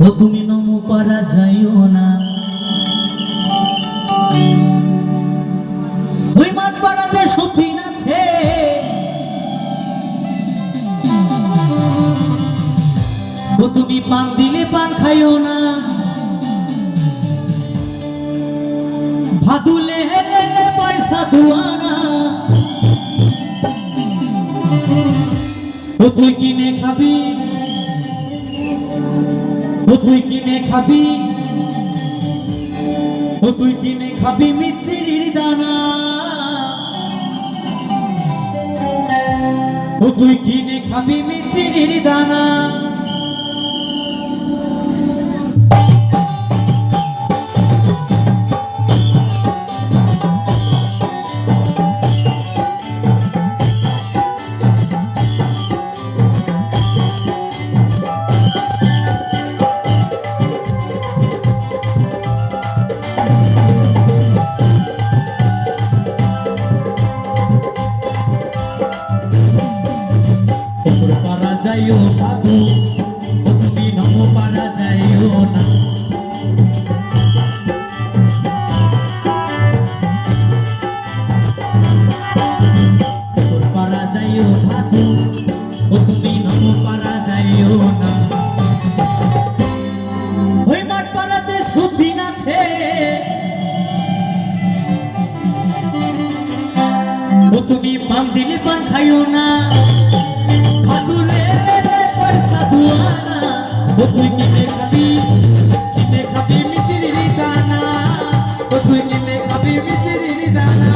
ও তুমি নমো পারা যাইও না, ওই মাঠ পাড়াতে সতীন আছে, ও তুমি পান দিলে পান খাইও না, ভাদুলে পয়সা দুয়ানা, ও তুই কিনে খাবি, ও তুই কিনে খাবি, ও তুই কিনে খাবি মিচিরির দানা, ও তুই কিনে খাবি মিচিরির দানা। যাইও বাবু, ও তুমি নমো পারা যাইও না, পারা যাইও বাবু, ও তুমি নমো পারা যাইও না, ওই মাঠ পাড়াতে সতীন আছে, ও তুমি পান দিলে পান খাইও না, ও তুই কিনে খাবি মিচিরির দানা, ও তুই কিনে খাবি মিচিরির দানা।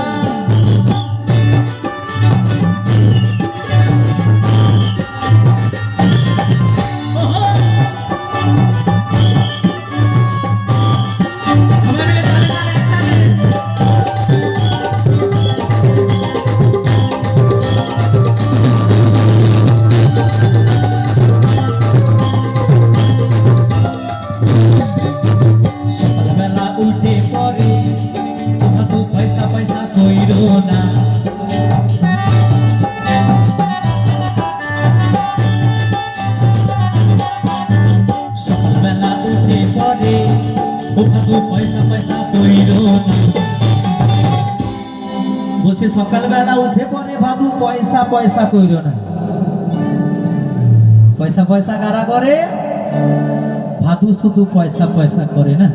বলছে সকালবেলা উঠে পরে ভাবু পয়সা পয়সা কইরো না, পয়সা পয়সা কারা করে, ভাদু শুধু পয়সা পয়সা করে না,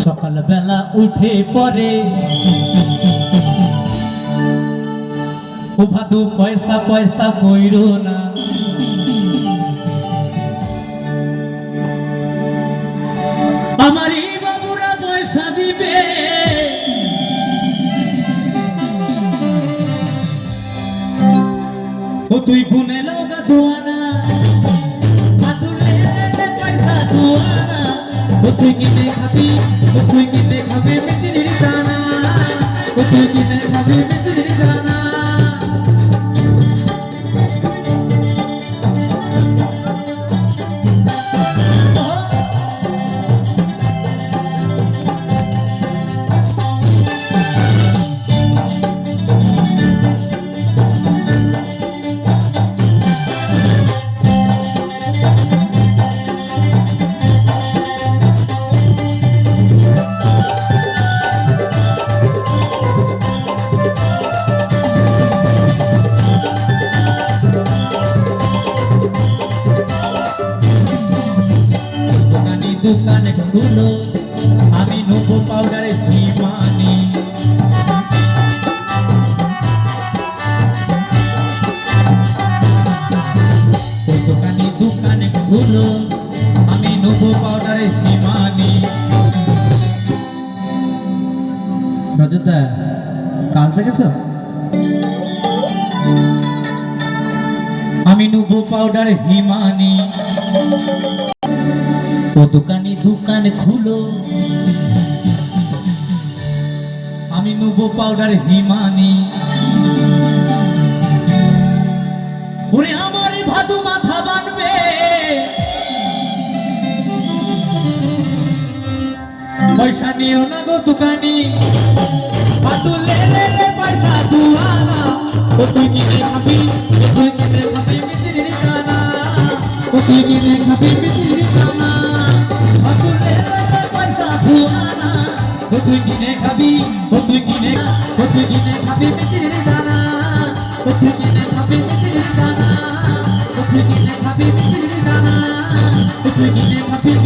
সকালবেলা উঠে পরে ও ভাদু পয়সা পয়সা কইরো না, আমারই বাবুরা পয়সা দিবে, ও তুই গুনে লগা দোয়ানা, ভাদুলে পয়সা দোয়ানা, ও তুই কিনে খাবি, ও তুই কিনে খাবি মিচিরির দানা, ও তুই কিনে খাবি মিচিরির দানা। দোকানে খুলো আমি নেবো পাউডারের হিমানি, দোকানে খুলো আমি নেবো পাউডারের হিমানি। রজতদা কাজ দেখেছ, আমি নেবো পাউডার হিমানি, ও দোকান খুলো আমি নেবো পাউডার হিমানি, ওরে আমার ভাদু মাথা বানবে, পয়সা নিও না গো দোকানি, ভাদু লে পয়সা দুয়ানা, ও তুই কিনে খাবি, ও তুই কিনে খাবি মিচিরির দানা, ও তুই কিনে খাবি মিচিরির দানা। তুই কিনে খাবি ও তুই কিনে খাবি মিষ্টির দানা ও তুই কিনে খাবি মিষ্টির দানা ও তুই কিনে খাবি মিষ্টির দানা ও তুই কিনে খাবি